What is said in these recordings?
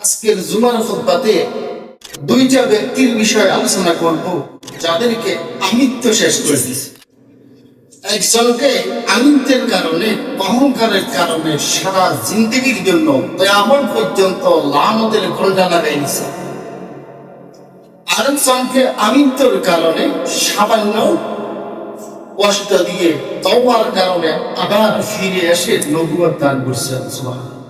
আজকের জুমার খুতবাতে দুইটা ব্যক্তির বিষয়ে আলোচনা করব যাদেরকে আমিত্ব শেষ করে দিয়েছে। একজনকে আমিত্বের কারণে, অহংকারের কারণে সারা জিন্দেগির জন্য কিয়ামত পর্যন্ত লানতের ঘোড়া লাগাই দিয়েছে। আরেকজনকে আমিত্বর কারণে সামান্য কষ্ট দিয়ে তওবার কারণে আবার ফিরে এসে নবুয়ত দান করছেন। সুবহানাল্লাহ।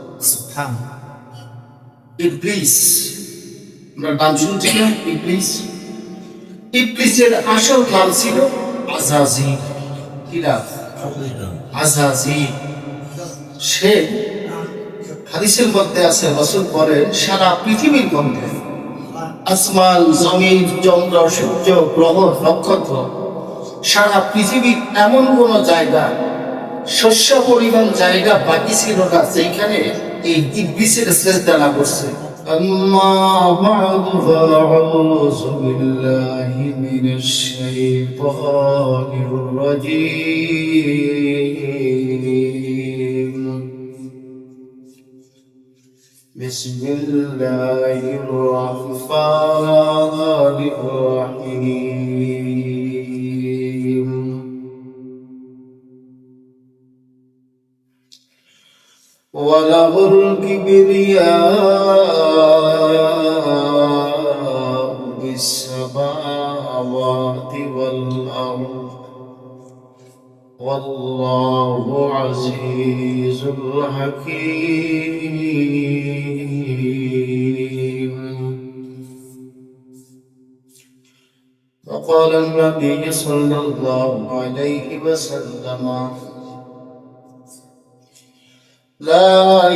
ইবলিস, আমরা নাম শুনছি না? ইবলিসের আসল নাম ছিল আযাযীল। আযাযীল। সে হাদিসের মধ্যে আছে, রাসূল বলেন সারা পৃথিবীর মধ্যে আসমান, জমিন, চন্দ্র, সূর্য, গ্রহ, নক্ষত্র, সারা পৃথিবীর এমন কোন জায়গা, শস্য পরিমাণ জায়গা বাকি ছিল না যেখানে এই ইবলিসের সিজদা না করছে। أما بعد فأعوذ بالله من الشيطان الرجيم. بسم الله الرحمن الرحيم. وله الكبرياء في السماوات والأرض والله عزيز حكيم. وقال النبي صلى الله عليه وسلم لا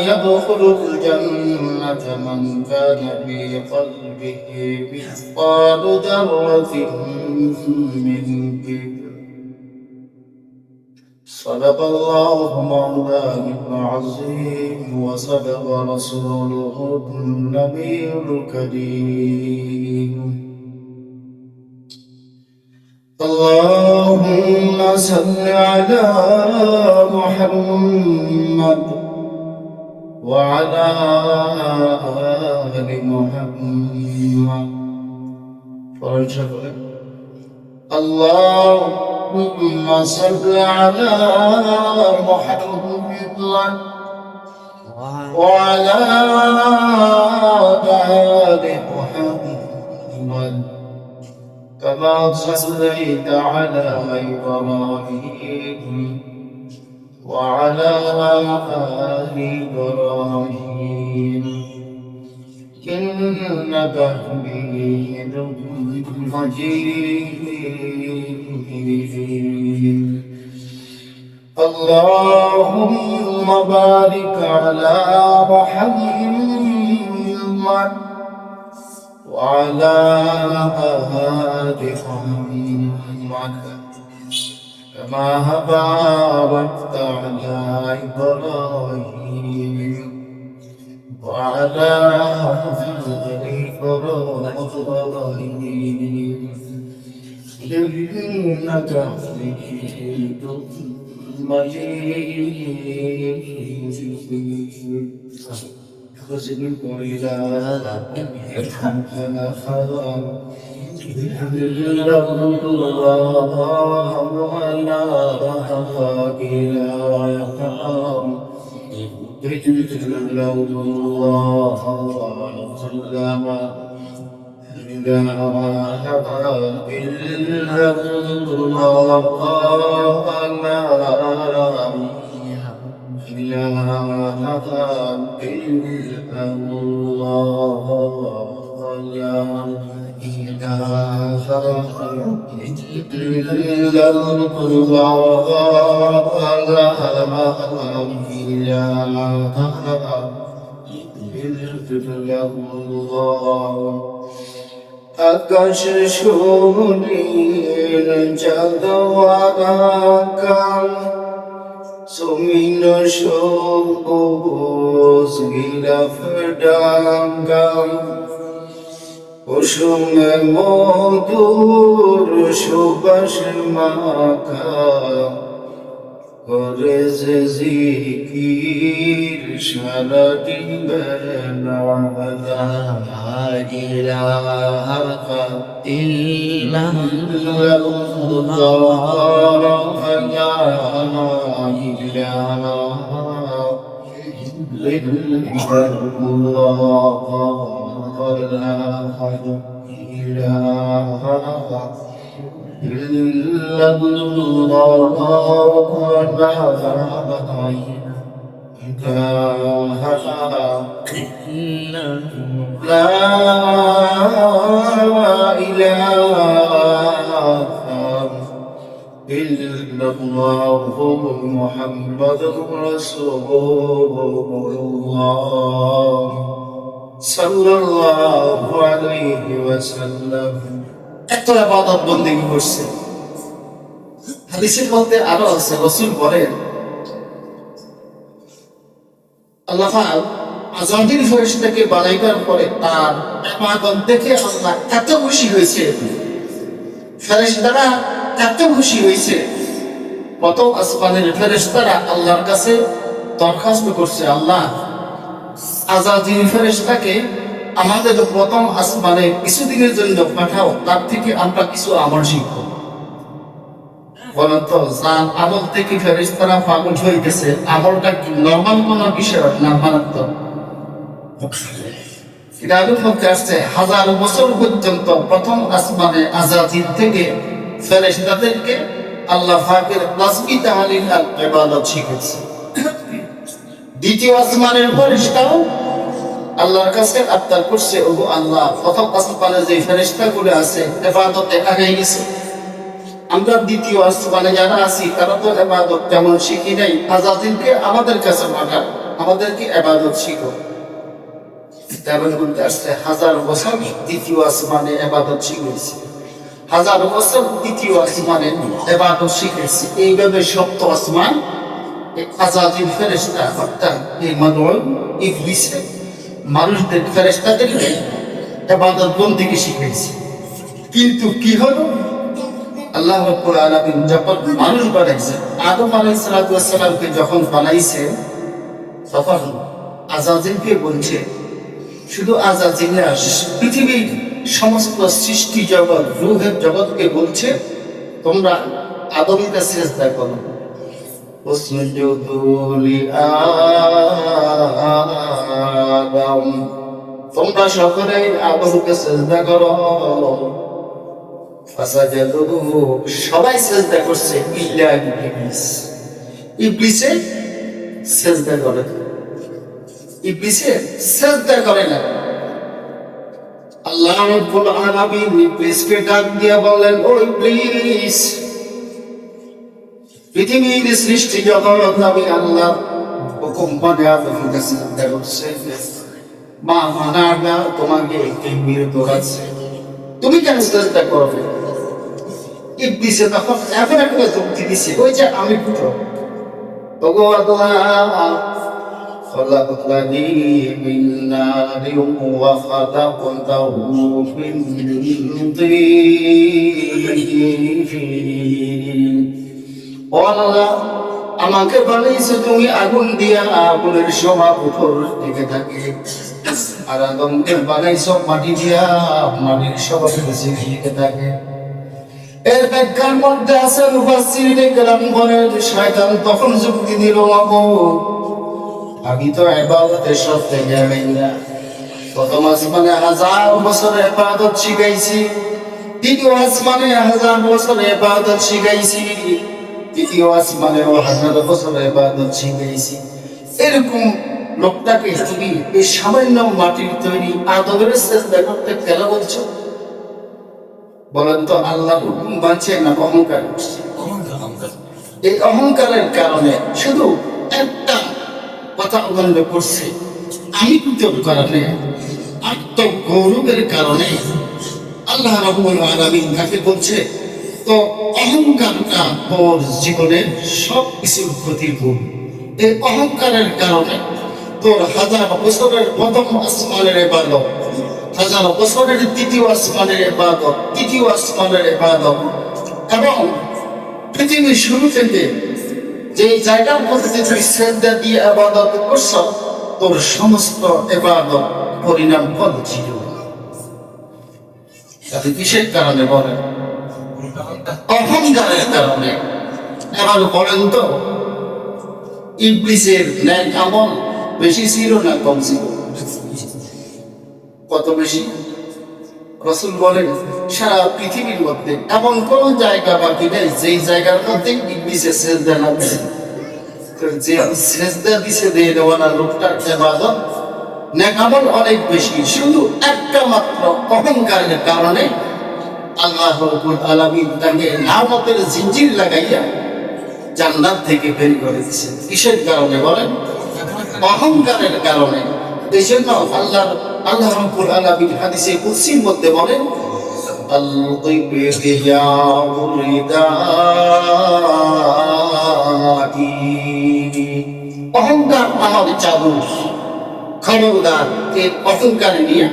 يدخل الجنة من كان في قلبه مثقال ذرة من كبر. صدق الله مولانا العظيم وصدق رسوله النبي الكريم. اللهم صل على محمد وعلى آل محمد. اللهم صل على محمد وعلى آل محمد كما صليت على إبراهيم وعلى آل إبراهيم إنك حميد مجيد. اللهم بارك على محمد وعلى آل محمد كما باركت على إبراهيم وعلى آل إبراهيم إنك حميد مجيد. إلى يرحمنا خيرا আকাশ শুনিল চাঁদওয়াকাম জমিন সবুজ গিরাফ ডাঙ্গাম কুসুমে মধুর সুবাস মাখা করে যে জিকির সারাদিন বেলা লা ইলাহা ইল্লাল্লাহ লা ইলাহা মুহাম্মাদুর রাসূলুল্লাহ সাল্লাল্লাহু আলাইহি ওয়াসাল্লাম। এত ইবাদত বন্দেগী করছে। হাদিসের মধ্যে আরো আছে, রাসূল বলেন আল্লাহ পাক আযাদের ফেরেশতাকে বানাইবার পরে তার ইবাদত দেখে আল্লাহ এত খুশি হয়েছে, ফেরেশতারা এত খুশি হয়েছে, প্রথম আসমানের ফেরেশতারা আল্লাহর কাছে দরখাস্ত করছে, আল্লাহ আযাদের ফেরেশতাকে আমাদের প্রথম আসমানে কিছুদিনের জন্য পাঠাও, তার থেকে আমরা কিছু আমল শিখব। বলেন তো, যার আমল থেকে ফেরেশতারা পাগল হয়ে গেছে, আমলটা কি নরমাল কোন বিষয় না মারাত্মক? কিতাবের মধ্যে আসছে 1000 বছর পর্যন্ত প্রথম আসমানে আযাজিল থেকে ফেরেশতাদেরকে আল্লাহ পাকের তাসবিহ তাহলিল আর ইবাদত শিখাচ্ছে। দ্বিতীয় আসমানের ফেরেশতাও আল্লাহর কাছে আবদার করছে, ওগো আল্লাহ, প্রথম আসমানে যে ফেরেশতাগুলো আছে ইবাদতে আগাই গেছে, আমরা দ্বিতীয় আসমানে যারা আছি তারা তো ইবাদত তেমন শিখি নাই, আযাজিলকে আমাদের কাছে পাঠাও, আমাদেরকে ইবাদত শিখো। কিতাবের মধ্যে আসছে 1000 বছর দ্বিতীয় আসমানে ইবাদত শিখেছে, 1000 বছর দ্বিতীয় আসমানে ইবাদত শিখেছে। এইভাবে সপ্ত আসমান আযাজিল ফেরেশতা অর্থাৎ এই মাদউন ইবলিস মানুষদের ফেরেশতাদেরকে ইবাদত বন্দেগী শিখেছে। কিন্তু কি হলো, আল্লাহ রাব্বুল আলামিন যখন মানুষ বানাইছে, আদম আলাইহিস সালাতু ওয়াস সালামকে যখন বানাইছে, তখন আযাজিলকে বলছে, শুধু আযাজিল না, পৃথিবীর সমস্ত সৃষ্টি জগৎ, রূহের জগৎকে বলছে, তোমরা আদমকে সিজদা করো, উসজুদু লিআদম, তোমরা সকলেই আদমকে সিজদা করো। ফাসাজাদু, সবাই সিজদা করছে, ইল্লা ইবলিস, ইবলিসে সিজদা করে, ইবলিসে সিজদা করে না। আল্লাহ রাব্বুল আলামিন ইবলিসকে ডাক দিয়ে বলেন, ও ইবলিস, পৃথিবীর সৃষ্টি জগৎ আমি আল্লাহ হুকুম মানে আদমকে সিজদা করছে, মা মানা না তোমাকে বিরত আছে, তুমি কেন সিজদা করবে? ইবলিসে তখন এমন একটা যুক্তি দিছে, ওই যে আমি পুত্র, ওগো আল্লাহ, خلقتني من نار وخلقته من طين। আল্লাহ, আমাকে বানাইছো তুমি আগুন দিয়া, আগুনের শোভা উপর দিকে থাকে, আর আদমকে বানাইছো মাটি দিয়া, মাটির শোভা নিচে দিকে থাকে। এর ব্যাখ্যার মধ্যে আছে মুফাসসিরিনে কেরাম বলেন, শয়তান তখন যুক্তি দিল, আমি তো ইবাদতের সব থেকে না, প্রথম আসমানে 1000 বছর ইবাদত শিখাইছি, দ্বিতীয় আসমানে 1000 বছর ইবাদত শিখাইছি, তৃতীয় আসমানে 1000 বছর ইবাদত শিখাইছি। এরকম লোকটাকে তুমি এই সামান্য মাটির তৈরি আদমের সিজদা করতে কেন বলছো? বলেন তো, আল্লাহ হুকুম মানছে না অহংকার? এই অহংকারের কারণে শুধু একটা কথা অবলম্বন করছে, আমি কৃতজ্ঞ কারণে, আত্মগৌরবের কারণে আল্লাহ রাব্বুল আলামিন তাকে বলছে, তো অহংকারটা তোর জীবনের সব কিছুর ক্ষতিপূর্ণ। এই অহংকারের কারণে তোর 1000 বছরের প্রথম আসমানের ইবাদত, 1000 বছরের দ্বিতীয় আসমানের ইবাদত, তৃতীয় আসমানের ইবাদত, এবং পৃথিবীর শুরু থেকে যে জায়গার মধ্যে তুই শ্রদ্ধা দিয়ে ইবাদত করছ, তোর সমস্ত ইবাদত পরিণাম ফল ছিল। তাতে কিসের কারণে বলেন? অহংকারের কারণে। এবার বলেন তো, ইবলিসের ন্যায় আমল বেশি ছিল না কম ছিল? কত বেশি? রাসূল বলেন সারা পৃথিবীর মধ্যে এমন কোন জায়গা বাকি নেই যেই জায়গার মধ্যে ইবলিসের সিজদা না দিছে। যে সিজদা দিছে দিয়ে দেওয়ানা লোকটার ইবাদত নেক আমল অনেক বেশি, শুধু একটা মাত্র অহংকারের কারণে আল্লাহ রাব্বুল আলামিন তাকে লানতের জিঞ্জির লাগাইয়া জান্নাত থেকে বের করে দিয়েছেন। কিসের কারণে বলেন? অহংকারের কারণে। এই জন্য আল্লাহ রাব্বুল আলামিন হাদিসে কুদসির মধ্যে বলেন, অহংকার আমার চাদর, খবরদার এই অহংকার নিয়ে,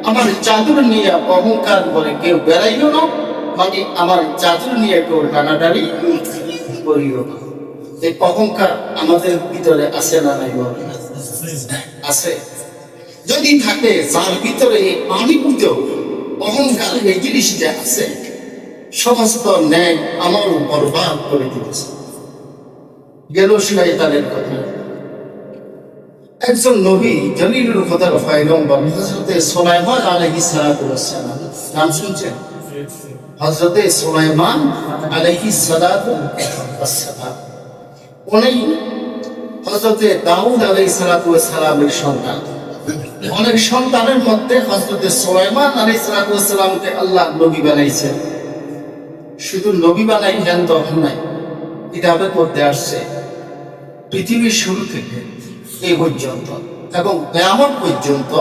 আমার চাদর নিয়ে অহংকার বলে কেউ বেড়াইল না, মানে আমার চাদর নিয়ে কেউ টানাটানি করিও না। এই অহংকার আমাদের ভিতরে আছে না নাই? আছে। যদি থাকে যার ভিতরে আমি বুঝেও অহংকার এই জিনিসটা আছে, সমস্ত ন্যায় আমার বরবাদ করে দিয়েছে। গেল শয়তানের কথা। একজন নবী জলিলুল কদর পয়গম্বর হযরত সুলাইমান আলাইহিস সালাতু ওয়াস সালাম, নাম শুনছেন? হযরত সুলাইমান আলাইহিস সালাতু ওয়াস সালাম উনি হযরত দাউদ আলাইহিস সালাতু ওয়াস সালামের সন্তান। অনেক সন্তানের মধ্যে হযরত সুলাইমান আলাইহিস সালাতু ওয়াস সালামকে আল্লাহ নবী বানাইছেন। শুধু নবী বানাইলেন তখন নাই, কিতাবের মধ্যে আসছে পৃথিবীর শুরু থেকে এই পর্যন্ত এবং কিয়ামত পর্যন্ত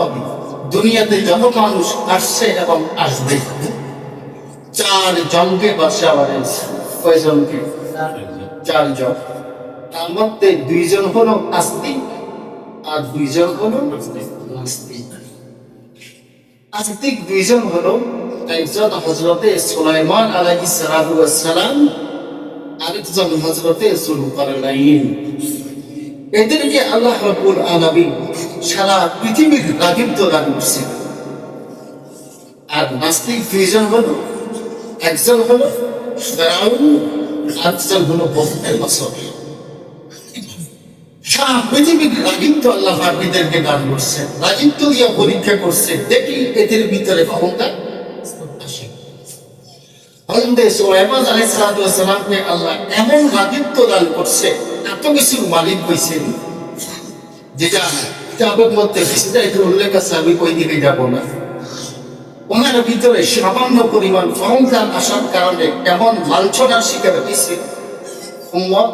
দুনিয়াতে যত মানুষ আসছে এবং আসবে, 4 জনকে বাদশা বানাইছে। কয়জনকে? 4 জন। তার মধ্যে 2 জন হলো আস্তিক আর 2 জন হলো নাস্তিক। আস্তিক 2 জন হলো, একজন হযরতে সুলাইমান আলাইহিস সালাতু ওয়াস সালাম, আরেকজন হযরতে যুলকারনাইন। এদেরকে আল্লাহ রাব্বুল আলামিন সারা পৃথিবীর রাজত্ব দান করেছেন। আর নাস্তিক 2 জন হলো, একজন হলো ফিরাউন, আরেকজন হলো বলকাসর। সারা পৃথিবীর রাজত্ব আল্লাহ পাকদেরকে দান করছেন। রাজত্ব দিয়ে পরীক্ষা করছে, দেখি এদের ভিতরে ক্ষমতা আসে। হযরত সুলাইমান আলাইহিস সালাতু ওয়াস সালামকে আল্লাহ এমন রাজত্ব দান করছে, এত কিছুর মালিক হয়েছেন, যেটা কিতাবের মধ্যে বিস্তারিত উল্লেখ আছে, আমি ওই দিকে যাব না। ওনার ভিতরে সামান্য পরিমাণ অহংকার আসার কারণে এমন লাঞ্ছনার শিকার হয়েছে উম্মত,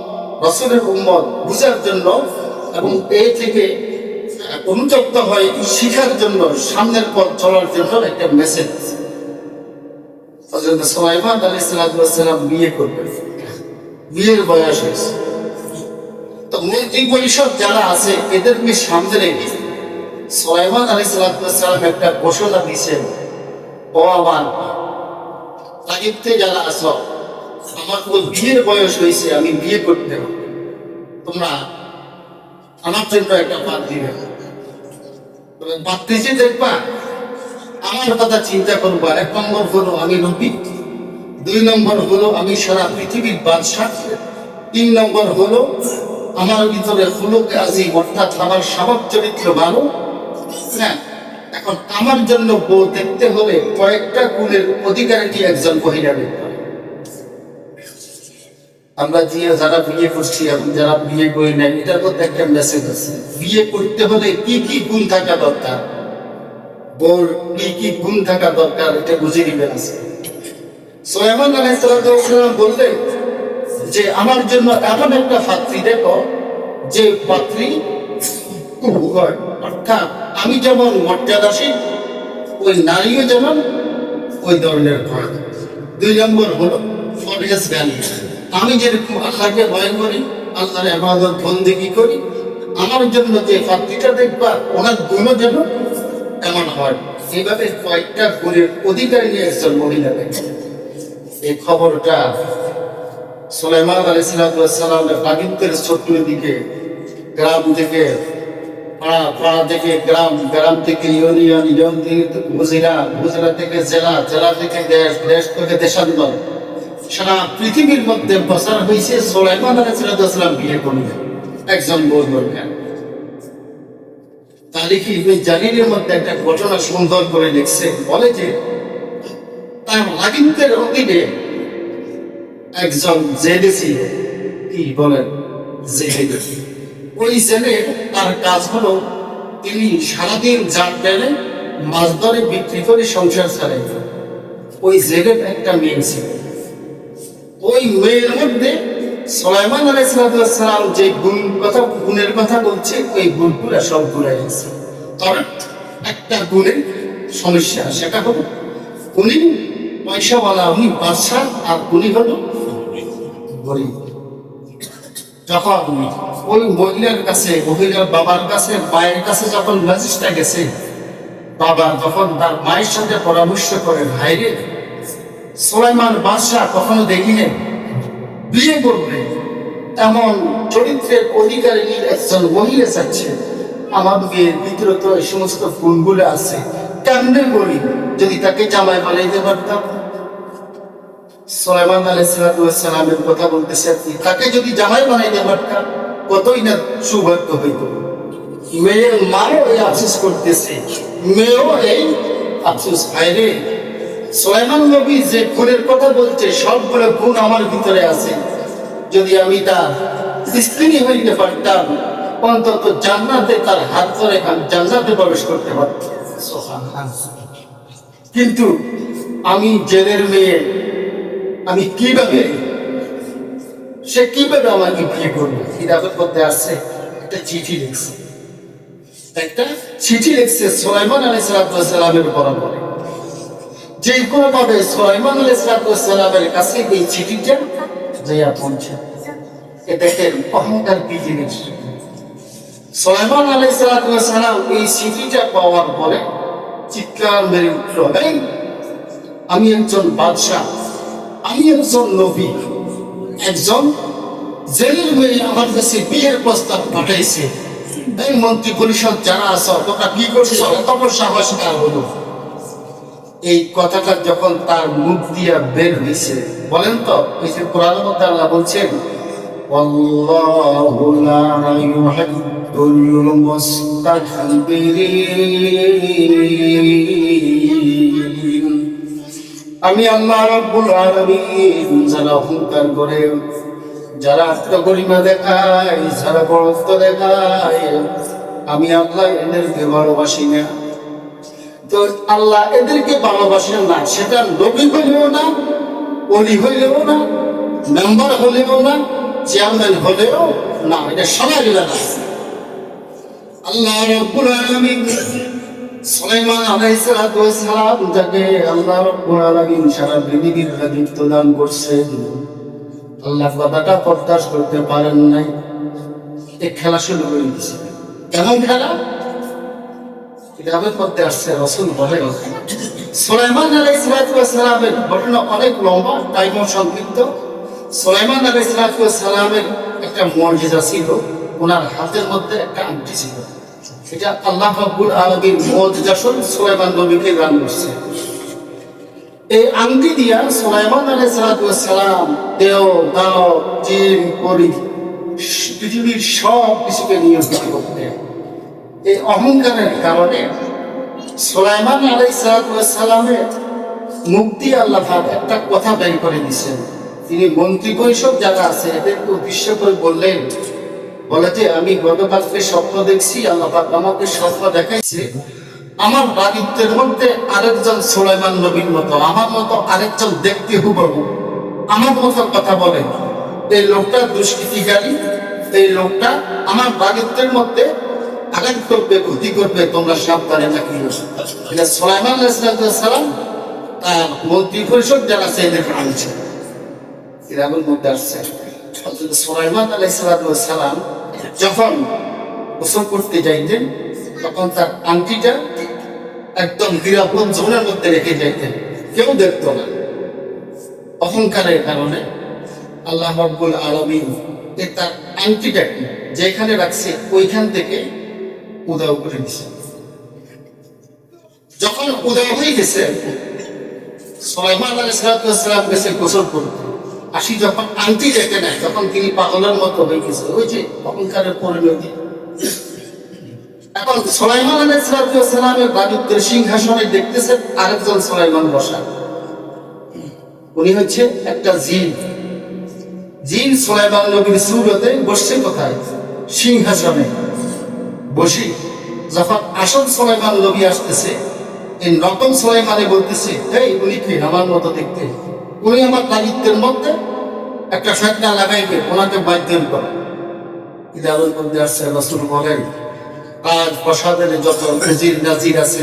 রাসূলের উম্মত বুঝার জন্য এবং এই থেকে অনুতপ্ত হয় শিখার জন্য, সামনের পথ চলার জন্য একটা মেসেজ। হযরত সুলাইমান আলাইহিস সালাম বিয়ে করবেন, বিয়ের বয়স হয়েছে। তো মন্ত্রী পরিষদ যারা আছে এদেরকে সামনে রেখে সুলাইমান আলাইহিস সালাম একটা ঘোষণা দিয়েছেন, ও আমার রাজত্বে যারা আছো, আমার তো বিয়ের বয়স হয়েছে, আমি বিয়ে করতে হবে, তোমরা আমার জন্য একটা বাদ দিবে। বাদ দিয়েছে দেখবা, আমার কথা চিন্তা করবা। 1 নম্বর হলো আমি নবী, 2 নম্বর হলো আমি সারা পৃথিবীর বাদশাহ, 3 নম্বর হলো আমার ভিতরে খুলুক আজিম, অর্থাৎ আমার স্বভাব চরিত্র ভালো। হ্যাঁ, এখন আমার জন্য বউ দেখতে হলে কয়েকটা গুণের অধিকারী একজন মহিলা দেখতে হবে। আমরা যারা বিয়ে করছি এবং যারা বিয়ে করি নাই, এটার মধ্যে একটা মেসেজ আছে। বিয়ে করতে হলে কি কি গুণ থাকা দরকার, বউর কি কি গুণ থাকা দরকার, এটা বুঝে নিবেন আছে। সুলাইমান আলাইহিস সালাম বললেন যে আমার জন্য এমন একটা পাত্রী দেখো, যে পাত্রী অর্থাৎ আমি যেমন মর্যাদাশীল, ওই নারীও যেমন ওই ধরনের হয়। 2 নম্বর হলো ফরহেজগানি, আমি যেরকম আল্লাহকে ভয় করি, আল্লাহর ইবাদত বন্দেগী করি, আমার জন্য যে পাত্রীটা দেখবা ওনার গুণও যেন এমন হয়। এইভাবে কয়েকটা গুণের অধিকারী একজন মহিলা দেখবে। এই খবরটা সুলাইমান আলাইহিস সালামের রাগিন্তের চতুর্দিকে গ্রাম থেকে পাড়া, পাড়া থেকে গ্রাম, গ্রাম থেকে ইউনিয়ন, ইউনিয়ন থেকে উপজেলা, উপজেলা থেকে জেলা, জেলা থেকে দেশ, দেশ থেকে দেশান্তর, সারা পৃথিবীর মধ্যে প্রচার হয়েছে সুলাইমান আলাইহিস সালাম বিয়ে করলেন একজন বৌদ্ধকে। তারিখি ইবনে জারিরের মধ্যে একটা ঘটনা সুন্দর করে লিখছে, বলে যে তার রাগিন্তের অধীনে একজন জেলে ছিল। কি বলেন? জেলে। ওই জেলে তার কাজ হলো তিনি সারাদিন জাল টেনে মাছ ধরে বিক্রি করে সংসার চালাইত। ওই জেলের একটা মেয়ে ছিল। ওই মেয়ের মধ্যে সুলাইমান আলাইহিস সালাম যে গুণের কথা বলছে, ওই গুণগুলা সব গুলাই আছে। তবে একটা গুণের সমস্যা, সেটা হলো উনি পয়সাওয়ালা, উনি বাদশা, আর উনি হলো গরিব। যখন ওই মহিলার কাছে, মহিলার বাবার কাছে, মায়ের কাছে যখন ম্যাজিস্ট্রেট গেছে, বাবা যখন তার মায়ের সাথে পরামর্শ করে, ভাইরে সুলাইমান বাদশা কখনো দেখিনি বিয়ে করবে এমন চরিত্রের অধিকারী একজন মহিলা চাচ্ছে, আমার বিয়ের ভিতরে তো এই সমস্ত গুণগুলো আছে, কেমনে করি যদি তাকে জামাই বানাইতে পারতাম। সুলাইমান আলাইহিস সালামের কথা বলতেছে, তাকে যদি জামাই বানাইতে পারতাম কতই না সৌভাগ্য হইত। মেয়ের মাও এই আফসোস করতেছে, মেয়েও এই আফসোস, ভাইরে সুলাইমান নবী যে গুণের কথা বলছে সবগুলো গুণ আমার ভিতরে আছে, যদি আমি তার স্ত্রী হইতে পারতাম অন্তত জান্নাতে তার হাত ধরে আমি জান্নাতে প্রবেশ করতে পারতাম। কিন্তু আমি জেলের মেয়ে, আমি কিভাবে, সে কিভাবে আমাকে বিয়ে করবে? কিতাবের মধ্যে আসছে একটা চিঠি লিখছে, একটা চিঠি লিখছে সুলাইমান আলাইহিস সালামের বরাবরে, যে কোনো ভাবে সুলাইমান আলাইহিস সালামের কাছে এই চিঠিটা যাইয়া পৌঁছে। এ দেখেন অহংকার কি জিনিস। সুলাইমান আলাইহিস সালাম এই চিঠিটা পাওয়ার পরে চিৎকার মেরে উঠল, আমি একজন বাদশাহ, আমি একজন নবী, একজন জেলের মেয়ে আমার কাছে বিয়ের প্রস্তাব পাঠাইছে, এই মন্ত্রী পরিষদ যারা আছো তোমরা কি করছো, তত সাহস কার হলো? এই কথাটা যখন তার মুখ দিয়া বের হয়েছে, বলেন তো, এই যে কোরআনের মধ্যে আল্লাহ বলছেন, আল্লাহু লা ইউহিব্বুল মুস্তাকবিরিন, আমি আল্লাহ রাব্বুল আলামিন যারা অহংকার করে, যারা আত্মগরিমা দেখায়, যারা বড়ত্ব দেখায়, আমি আল্লাহ এদেরকে ভালোবাসি না। তো আল্লাহ এদেরকে ভালোবাসেন না, সেটা নবী হইলেও না, ওলি হইলেও না, মেম্বার হলেও না, চেয়ারম্যান হলেও না, এটা সবাই না। আল্লাহ রাব্বুল আলামিন সুলাইমান আলাইহিস সালাম যাকে আল্লাহ রাব্বুল আলামিন সারা পৃথিবীর রাজত্ব দান করছেন, আল্লাহ কথাটা প্রকাশ করতে পারেন নাই, এই খেলা শুরু করে দিয়েছে। কেমন খেলা? কিতাবের মধ্যে আসছে, রাসূল বলেন সুলাইমান আলাইহিস সালামের ঘটনা অনেক লম্বা, টাইমও সংক্ষিপ্ত। সুলাইমান আলাইহিস সালামের একটা মুজিজা ছিল, ওনার হাতের মধ্যে একটা আংটি ছিল, এটা আল্লাহ রাব্বুল আলামিন মুজিজা স্বরূপ সুলাইমান নবীকে দান করছে। এই আংটি দিয়া সুলাইমান আলাইহিস সালাম দেও দাও জিন পরি পৃথিবীর সব কিছুকে নিয়ন্ত্রণ করতেন। এই অহংকারের কারণে সুলাইমান আলাইহিস সালামের মুক্তি আল্লাহ একটা কথা বের করে দিচ্ছেন। তিনি মন্ত্রী পরিষদ যারা আছে এদেরকে উদ্দেশ্য করে বললেন, বলে যে আমি গতকালকে স্বপ্ন দেখছি, আল্লাহ পাক আমাকে স্বপ্ন দেখাইছে, আমার রাজত্বের মধ্যে আরেকজন সুলাইমান নবীর মতো, আমার মতো আরেকজন দেখতে হুবহু আমার মতো কথা বলে, এই লোকটা দুষ্কৃতিকারী, এই লোকটা আমার রাজত্বের মধ্যে আঘাত করবে, ক্ষতি করবে, তোমরা সাবধানে থাকিও। সুলাইমান আলাইহিস সালাম তার মন্ত্রী পরিষদ যারা আছে এদেরকে আনছে, কিতাবের মধ্যে আসছে সুলাইমান আলাইহিস সালাম যখন গোসল করতে যাইতেন তখন তার আংটিটা একদম নিরাপদ জোনের মধ্যে রেখে যাইতেন, কেউ দেখতো না। অহংকারের কারণে আল্লাহ রাব্বুল আলামিন তার আংটিটা যেখানে রাখছে ওইখান থেকে উদাও করে দিছে। যখন উদয় হয়ে গেছে, সুলাইমান আলাইহিস সালাম গেছে গোসল করতে, আসি যখন আংটি দেখে নেয় তখন তিনি পাগলের মতো হয়ে গেছে, ওই যে অহংকারের পরিণতি। এখন সুলাইমান আলাইহিস সালামের রাজত্বের সিংহাসনে দেখতেছেন আরেকজন সুলাইমান বসা। উনি হচ্ছে একটা জিন। জিন সুলাইমান নবীর সুরতে বসছে কোথায়? সিংহাসনে বসি। যখন আসল সুলাইমান নবী আসতেছে, এই নকল সুলাইমানে বলতেছে, এই উনি কি আমার মতো দেখতে? উনি আমার রাজত্বের মধ্যে একটা ফেতনা লাগাইবে, ওনাকে বাধ্য করে। কিতাবের মধ্যে আসছে রাসূল বলেন, আজ প্রসাদের যত নজির নাজির আছে,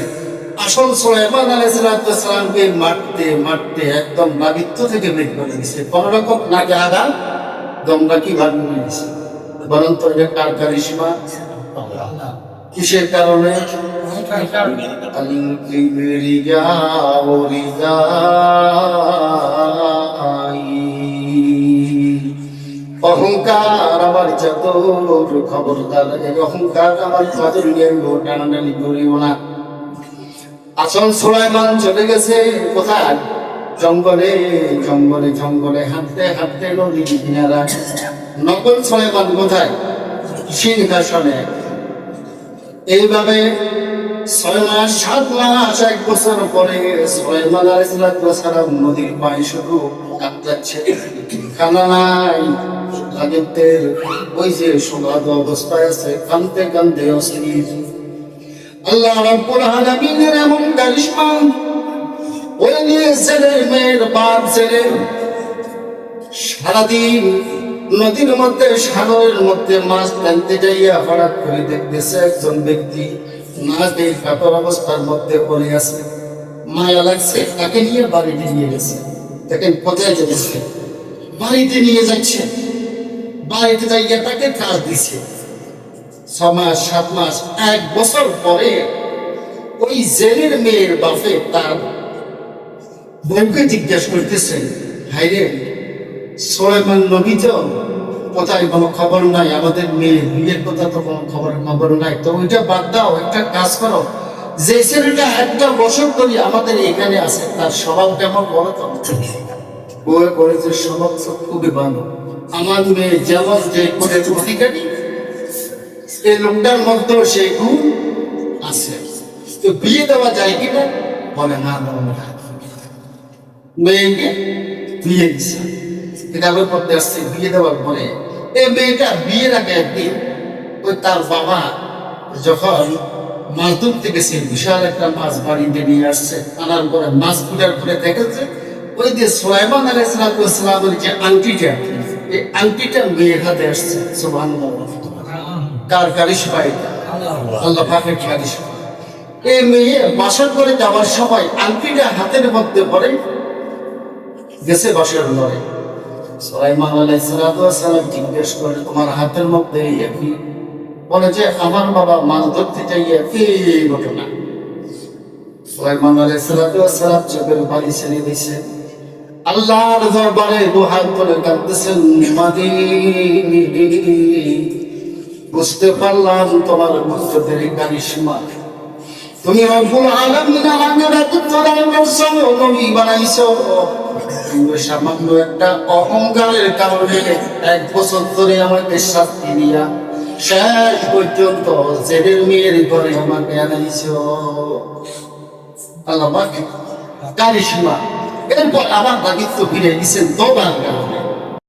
আসল সুলাইমান আলাইহিস সালামকে মারতে মারতে একদম নাবিত্ব থেকে বের করে দিছে। কোন রকম নাকে আঘাত দমটা কি ভাগ নিয়ে দিছে। বরং তো এটা কার কারিশমা? কিসের কারণে? অহংকার আমার চাদর, খবরদার এই অহংকার আমার চাদর নিয়ে টানাটানি করিও না। আসল সুলাইমান চলে গেছে কোথায়? জঙ্গলে জঙ্গলে জঙ্গলে হাঁটতে হাঁটতে নদী কিনারা। নকল সুলাইমান কোথায়? সিংহাসনে। এইভাবে 6 মাস 7 মাস 1 বছর পরে সুলাইমান আলাইহিস সালাম নদীর পানি শুধু কাঁদছে, খানা নাই, রাজত্বের ওই যে সুবাদ অবস্থায় আছে, কাঁদতে কাঁদতে অস্থির। আল্লাহ রাব্বুল আলামিনের এমন কারিশমা, ওই নিয়ে ছেলের মেয়ের বাপ ছেলে সারাদিন নদীর মধ্যে সাগরের মধ্যে মাছ টানতে যাইয়া হঠাৎ করে দেখতেছে একজন ব্যক্তি মাছ দিয়ে কাতর অবস্থার মধ্যে পড়ে আছে। মায়া লাগছে, তাকে নিয়ে বাড়িতে নিয়ে গেছে। দেখেন কোথায় যেতেছে, বাড়িতে নিয়ে যাচ্ছে। বাড়িতে যাইয়া তাকে কাজ দিছে। 6 মাস 7 মাস 1 বছর পরে ওই জেলের মেয়ের বাপে তার বউকে জিজ্ঞাসা করতেছেন, হাইরে সুলাইমান নবী তো কোথায়, কোনো খবর নাই, আমাদের মেয়ে বিয়ের কথা তো কোনো খবর নাই, তো ওইটা বাদ দাও, একটা কাজ করো, যে ছেলেটা 1 বছর ধরে আমাদের এখানে আছে তার স্বভাব কেমন বলো তো? বউয়ে বলেছে, স্বভাব খুবই ভালো, আমার মেয়ে যেমন যে করে অধিকারী, এই লোকটার মধ্যেও সেই গুণ আছে, তো বিয়ে দেওয়া যায় কিনা? বলে না, মেয়েকে বিয়ে দিচ্ছে। কিতাবের মধ্যে আসছে বিয়ে দেওয়ার পরে এই মেয়েটা বিয়ের আগে একদিন ওই তার বাবা যখন মাছ ধরতে গেছে, বিশাল একটা মাছ বাড়িতে নিয়ে আসছে। আনার পরে মাছ কুটার করে দেখেছে ওই যে সুলাইমান আলাইহিস সালামের যে আংটিটা, এই আংটিটা মেয়ের হাতে আসছে। সুবহানাল্লাহ। কার কারিশমা এটা? আল্লাহ পাকের কারিশমা। এই মেয়ে বাসর করে যাওয়ার সময় আংটিটা হাতের মধ্যে পড়ে গেছে বাসর ঘরে। সুলাইমান আলাইহিস সালাম জিজ্ঞেস করে, তোমার হাতের মধ্যে কি? বলে যে আমার বাবা মাছ ধরতে যাইয়া এই ঘটনা। সুলাইমান আলাইহিস সালাম চোখের পানি ছেড়ে দিয়েছে, আল্লাহর দরবারে দুহাত তুলে কাঁদতেছেন, বুঝতে পারলাম তোমার মুক্তির কারিশমা। তুমি রব্বুল আলামিন আমাকে নবী বানাইছো, সামান্য একটা অহংকারের কারণে 1 বছর ধরে আমাকে শাস্তি দিয়া শেষ পর্যন্ত জেলের মেয়ের ঘরে আমাকে আনাইছো। আল্লাহ কারিশমা। এরপর আমার দায়িত্ব ফিরে দিচ্ছেন তোবার কারণে।